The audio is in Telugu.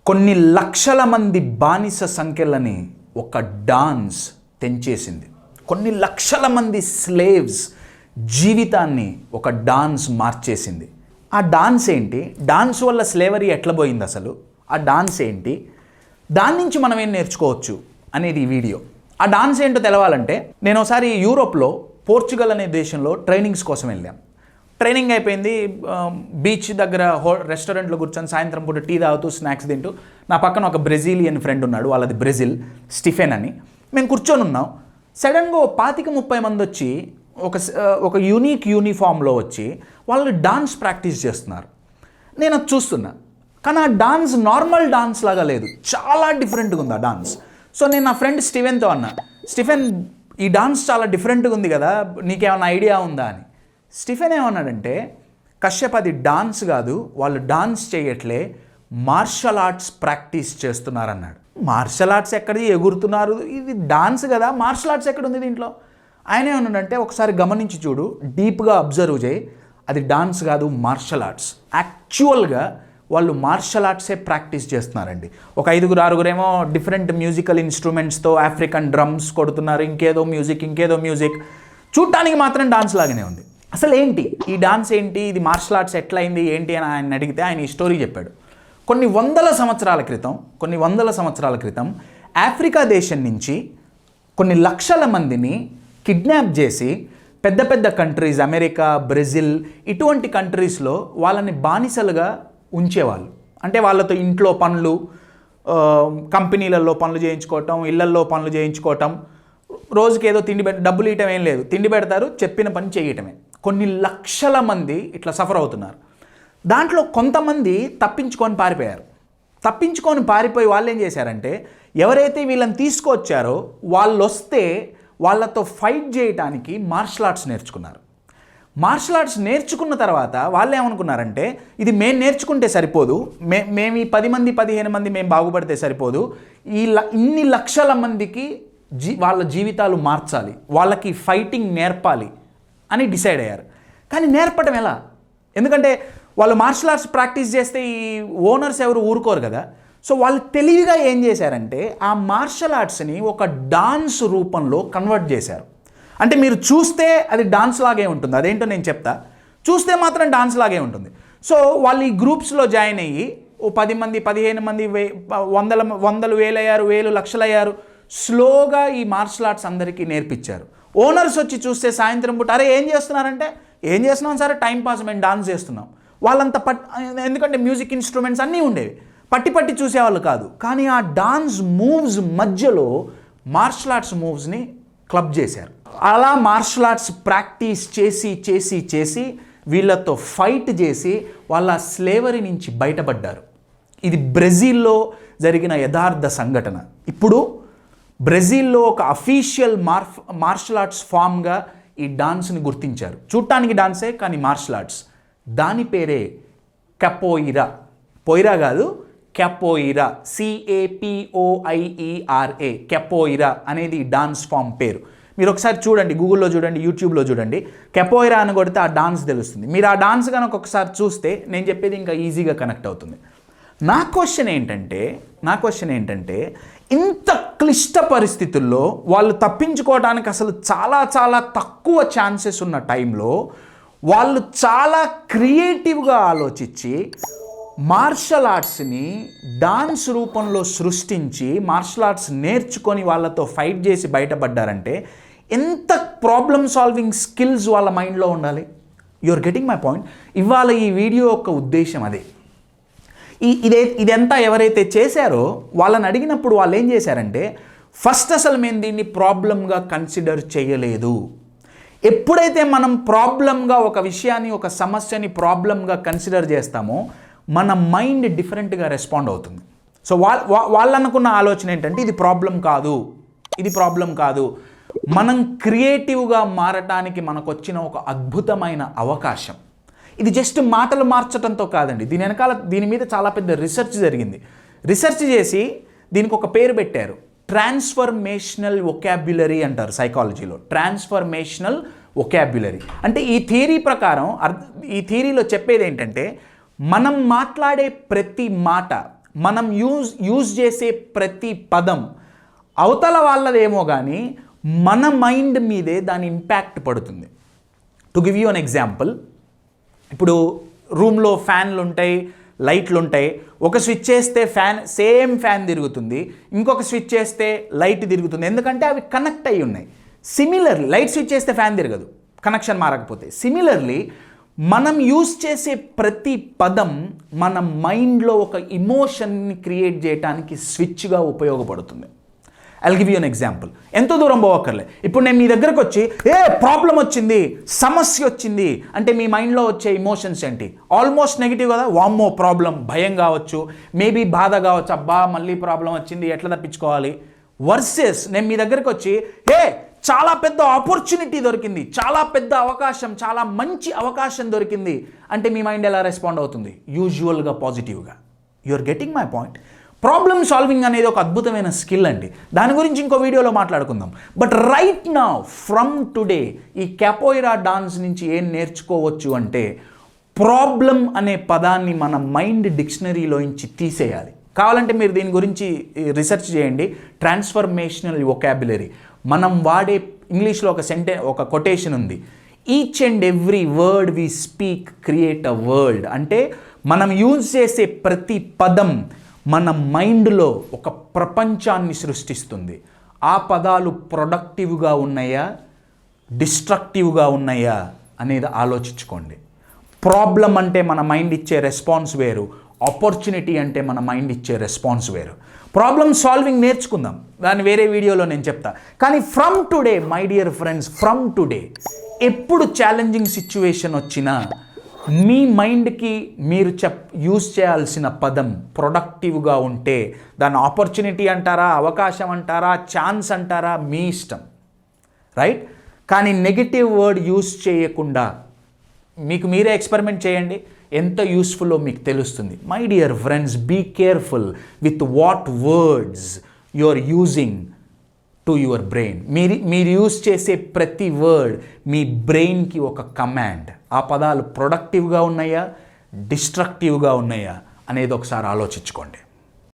కొన్ని లక్షల మంది బానిస సంఖ్యలని ఒక డాన్స్ తెంచేసింది. కొన్ని లక్షల మంది స్లేవ్స్ జీవితాన్ని ఒక డాన్స్ మార్చేసింది. ఆ డాన్స్ ఏంటి? డాన్స్ వల్ల స్లేవరీ ఎట్లా పోయింది అసలు? ఆ డాన్స్ ఏంటి? దాని నుంచి మనం ఏం నేర్చుకోవచ్చు అనేది ఈ వీడియో. ఆ డాన్స్ ఏంటో తెలవాలంటే నేను ఒకసారి యూరోప్లో పోర్చుగల్ అనే దేశంలో ట్రైనింగ్స్ కోసం వెళ్ళాం. ట్రైనింగ్ అయిపోయింది. బీచ్ దగ్గర రెస్టారెంట్లో కూర్చొని సాయంత్రం పూట టీ తాగుతూ స్నాక్స్ తింటూ, నా పక్కన ఒక బ్రెజిలియన్ ఫ్రెండ్ ఉన్నాడు, వాళ్ళది బ్రెజిల్, స్టిఫెన్ అని. మేము కూర్చొని ఉన్నాం. సడన్గా 25-30 మంది వచ్చి ఒక యూనిక్ యూనిఫామ్లో వచ్చి వాళ్ళు డాన్స్ ప్రాక్టీస్ చేస్తున్నారు. నేను అది చూస్తున్నా. కానీ ఆ డాన్స్ నార్మల్ డాన్స్ లాగా లేదు, చాలా డిఫరెంట్గా ఉంది ఆ డాన్స్. సో నేను నా ఫ్రెండ్ స్టిఫెన్తో అన్నా, స్టిఫెన్ ఈ డాన్స్ చాలా డిఫరెంట్గా ఉంది కదా, నీకేమైనా ఐడియా ఉందా అని. స్టిఫెన్ ఏమన్నాడంటే, కశ్యప్ అది డాన్స్ కాదు, వాళ్ళు డాన్స్ చేయట్లే, మార్షల్ ఆర్ట్స్ ప్రాక్టీస్ చేస్తున్నారన్నాడు. మార్షల్ ఆర్ట్స్ ఎక్కడిది, ఎగురుతున్నారు, ఇది డాన్స్ కదా, మార్షల్ ఆర్ట్స్ ఎక్కడుంది దీంట్లో? ఆయన ఏమన్నాడంటే, ఒకసారి గమనించి చూడు, డీప్గా అబ్జర్వ్ చేయి, అది డాన్స్ కాదు, మార్షల్ ఆర్ట్స్. యాక్చువల్గా వాళ్ళు మార్షల్ ఆర్ట్సే ప్రాక్టీస్ చేస్తున్నారండి. ఒక 5-6 ఏమో డిఫరెంట్ మ్యూజికల్ ఇన్స్ట్రుమెంట్స్తో ఆఫ్రికన్ డ్రమ్స్ కొడుతున్నారు, ఇంకేదో మ్యూజిక్. చూడటానికి మాత్రం డాన్స్ లాగానే ఉంది. అసలు ఏంటి ఈ డాన్స్ ఏంటి, ఇది మార్షల్ ఆర్ట్స్ ఎట్లా అయింది ఏంటి అని ఆయన అడిగితే ఆయన ఈ స్టోరీ చెప్పాడు. కొన్ని వందల సంవత్సరాల క్రితం ఆఫ్రికా దేశం నుంచి కొన్ని లక్షల మందిని కిడ్నాప్ చేసి పెద్ద పెద్ద కంట్రీస్, అమెరికా, బ్రెజిల్ ఇటువంటి కంట్రీస్లో వాళ్ళని బానిసలుగా ఉంచేవాళ్ళు. అంటే వాళ్ళతో ఇంట్లో పనులు, కంపెనీలలో పనులు చేయించుకోవటం, ఇళ్లల్లో పనులు చేయించుకోవటం, రోజుకి ఏదో డబ్బులు ఇవ్వటం ఏం లేదు, తిండి పెడతారు, చెప్పిన పని చేయటమే. కొన్ని లక్షల మంది ఇట్లా సఫర్ అవుతున్నారు. దాంట్లో కొంతమంది తప్పించుకొని పారిపోయి వాళ్ళు ఏం చేశారంటే, ఎవరైతే వీళ్ళని తీసుకొచ్చారో వాళ్ళు వస్తే వాళ్ళతో ఫైట్ చేయడానికి మార్షల్ ఆర్ట్స్ నేర్చుకున్నారు. మార్షల్ ఆర్ట్స్ నేర్చుకున్న తర్వాత వాళ్ళు ఏమనుకున్నారంటే, ఇది మేము నేర్చుకుంటే సరిపోదు, మేము ఈ 10 మంది 15 మంది మేము బాగుపడితే సరిపోదు, ఇన్ని లక్షల మందికి వాళ్ళ జీవితాలు మార్చాలి, వాళ్ళకి ఫైటింగ్ నేర్పాలి అని డిసైడ్ అయ్యారు. కానీ నేర్పడం ఎలా? ఎందుకంటే వాళ్ళు మార్షల్ ఆర్ట్స్ ప్రాక్టీస్ చేస్తే ఈ ఓనర్స్ ఎవరు ఊరుకోరు కదా. సో వాళ్ళు తెలివిగా ఏం చేశారంటే, ఆ మార్షల్ ఆర్ట్స్ని ఒక డాన్స్ రూపంలో కన్వర్ట్ చేశారు. అంటే మీరు చూస్తే అది డాన్స్ లాగే ఉంటుంది, అదేంటో నేను చెప్తా. చూస్తే మాత్రం డాన్స్ లాగే ఉంటుంది. సో వాళ్ళు ఈ గ్రూప్స్లో జాయిన్ అయ్యి 10 మంది 15 మంది వందలు వేలయ్యారు, లక్షలయ్యారు. స్లోగా ఈ మార్షల్ ఆర్ట్స్ అందరికీ నేర్పించారు. ఓనర్స్ వచ్చి చూస్తే సాయంత్రం పూట, అరే ఏం చేస్తున్నారంటే, ఏం చేస్తున్నాం సరే టైం పాస్, మేము డాన్స్ చేస్తున్నాం. వాళ్ళంతా ఎందుకంటే మ్యూజిక్ ఇన్స్ట్రుమెంట్స్ అన్నీ ఉండేవి, పట్టి చూసేవాళ్ళు కాదు. కానీ ఆ డాన్స్ మూవ్స్ మధ్యలో మార్షల్ ఆర్ట్స్ మూవ్స్ని క్లబ్ చేశారు. అలా మార్షల్ ఆర్ట్స్ ప్రాక్టీస్ చేసి వీళ్ళతో ఫైట్ చేసి వాళ్ళ స్లేవరీ నుంచి బయటపడ్డారు. ఇది బ్రెజిల్లో జరిగిన యథార్థ సంఘటన. ఇప్పుడు బ్రెజిల్లో ఒక అఫీషియల్ మార్షల్ ఆర్ట్స్ ఫామ్గా ఈ డాన్స్ని గుర్తించారు. చూడటానికి డాన్సే కానీ మార్షల్ ఆర్ట్స్. దాని పేరే కెపోయిరా. పోయిరా కాదు, కెపోయిరా, CAPOIERA. కెపోయిరా అనేది డాన్స్ ఫామ్ పేరు. మీరు ఒకసారి చూడండి, గూగుల్లో చూడండి, యూట్యూబ్లో చూడండి, కెపోయిరా అని కొడితే ఆ డాన్స్ తెలుస్తుంది. మీరు ఆ డాన్స్ కనుక ఒకసారి చూస్తే నేను చెప్పేది ఇంకా ఈజీగా కనెక్ట్ అవుతుంది. నా క్వశ్చన్ ఏంటంటే ఇంత క్లిష్ట పరిస్థితుల్లో వాళ్ళు తప్పించుకోవడానికి అసలు చాలా తక్కువ ఛాన్సెస్ ఉన్న టైంలో వాళ్ళు చాలా క్రియేటివ్గా ఆలోచించి మార్షల్ ఆర్ట్స్ని డాన్స్ రూపంలో సృష్టించి మార్షల్ ఆర్ట్స్ నేర్చుకొని వాళ్ళతో ఫైట్ చేసి బయటపడ్డారంటే ఎంత ప్రాబ్లమ్ సాల్వింగ్ స్కిల్స్ వాళ్ళ మైండ్లో ఉండాలి. You are getting my point. ఇవాళ ఈ వీడియో యొక్క ఉద్దేశం అదే. ఇదంతా ఎవరైతే చేశారో వాళ్ళని అడిగినప్పుడు వాళ్ళు ఏం చేశారంటే, ఫస్ట్ అసలు మేము దీన్ని ప్రాబ్లంగా కన్సిడర్ చేయలేదు. ఎప్పుడైతే మనం ప్రాబ్లంగా ఒక విషయాన్ని, ఒక సమస్యని ప్రాబ్లంగా కన్సిడర్ చేస్తామో మన మైండ్ డిఫరెంట్గా రెస్పాండ్ అవుతుంది. సో వాళ్ళు అనుకున్న ఆలోచన ఏంటంటే, ఇది ప్రాబ్లం కాదు, మనం క్రియేటివ్గా మారటానికి మనకు వచ్చిన ఒక అద్భుతమైన అవకాశం. ఇది జస్ట్ మాటలు మార్చడంతో కాదండి, దీని మీద చాలా పెద్ద రీసెర్చ్ జరిగింది. రీసెర్చ్ చేసి దీనికి ఒక పేరు పెట్టారు, ట్రాన్స్ఫర్మేషనల్ వొకాబ్యులరీ అంటారు సైకాలజీలో. ట్రాన్స్ఫర్మేషనల్ వొకాబ్యులరీ అంటే ఈ థియరీ ప్రకారం, ఈ థియరీలో చెప్పేది ఏంటంటే, మనం మాట్లాడే ప్రతి మాట, మనం యూజ్ చేసే ప్రతి పదం అవతల వాళ్ళదేమో కానీ మన మైండ్ మీదే దాని ఇంపాక్ట్ పడుతుంది. To give you an example, ఇప్పుడు రూమ్లో ఫ్యాన్లు ఉంటాయి, లైట్లు ఉంటాయి. ఒక స్విచ్ చేస్తే సేమ్ ఫ్యాన్ తిరుగుతుంది, ఇంకొక స్విచ్ చేస్తే లైట్ తిరుగుతుంది. ఎందుకంటే అవి కనెక్ట్ అయి ఉన్నాయి. సిమిలర్లీ లైట్ స్విచ్ చేస్తే ఫ్యాన్ తిరగదు, కనెక్షన్ మారకపోతే. సిమిలర్లీ మనం యూజ్ చేసే ప్రతి పదం మన మైండ్లో ఒక ఇమోషన్ని క్రియేట్ చేయడానికి స్విచ్గా ఉపయోగపడుతుంది. I'll give you an example. ఎంతో దూరం పోవక్కర్లే. ఇప్పుడు నేను మీ దగ్గరకు వచ్చి ప్రాబ్లం వచ్చింది, సమస్య వచ్చింది అంటే మీ మైండ్లో వచ్చే ఇమోషన్స్ ఏంటి? ఆల్మోస్ట్ నెగిటివ్ కదా. వామ్మో ప్రాబ్లం, భయం కావచ్చు, మేబీ బాధ కావచ్చు, అబ్బా మళ్ళీ ప్రాబ్లం వచ్చింది ఎట్లా తప్పించుకోవాలి. వర్సెస్ నేను మీ దగ్గరకు వచ్చి చాలా పెద్ద ఆపర్చునిటీ దొరికింది, చాలా పెద్ద అవకాశం, చాలా మంచి అవకాశం దొరికింది అంటే మీ మైండ్ ఎలా రెస్పాండ్ అవుతుంది? యూజువల్గా పాజిటివ్గా. You are getting my point. Problem solving అనేది ఒక అద్భుతమైన స్కిల్ అండి. దాని గురించి ఇంకో వీడియోలో మాట్లాడుకుందాం. But right now from today ఈ క్యాపోయిరా డాన్స్ నుంచి ఏం నేర్చుకోవచ్చు అంటే ప్రాబ్లం అనే పదాన్ని మన మైండ్ డిక్షనరీలోంచి తీసేయాలి. కావాలంటే మీరు దీని గురించి రీసెర్చ్ చేయండి. Transformational vocabulary. మనం వాడే ఇంగ్లీష్లో ఒక కొటేషన్ ఉంది, each and every word we speak create a world. అంటే మనం యూజ్ చేసే ప్రతి పదం మన మైండ్లో ఒక ప్రపంచాన్ని సృష్టిస్తుంది. ఆ పదాలు ప్రొడక్టివ్గా ఉన్నాయా, డిస్ట్రక్టివ్గా ఉన్నాయా అనేది ఆలోచించుకోండి. ప్రాబ్లం అంటే మన మైండ్ ఇచ్చే రెస్పాన్స్ వేరు, ఆపర్చునిటీ అంటే మన మైండ్ ఇచ్చే రెస్పాన్స్ వేరు. ప్రాబ్లమ్ సాల్వింగ్ నేర్చుకుందాం, దాన్ని వేరే వీడియోలో నేను చెప్తా. కానీ from today my dear friends, from today ఎప్పుడు ఛాలెంజింగ్ సిచ్యువేషన్ వచ్చినా మీ మైండ్కి మీరు యూజ్ చేయాల్సిన పదం ప్రొడక్టివ్గా ఉంటే దాన్ని ఆపర్చునిటీ అంటారా, అవకాశం అంటారా, ఛాన్స్ అంటారా, మీ ఇష్టం, రైట్? కానీ నెగిటివ్ వర్డ్ యూజ్ చేయకుండా మీకు మీరే ఎక్స్పెరిమెంట్ చేయండి, ఎంత యూస్ఫుల్లో మీకు తెలుస్తుంది. My dear friends, be careful with what words you are using to your brain. మీరు యూజ్ చేసే ప్రతి వర్డ్ మీ బ్రెయిన్కి ఒక కమాండ్. ఆ పదాలు ప్రొడక్టివ్గా ఉన్నాయా, డిస్ట్రక్టివ్గా ఉన్నాయా అనేది ఒకసారి ఆలోచించుకోండి.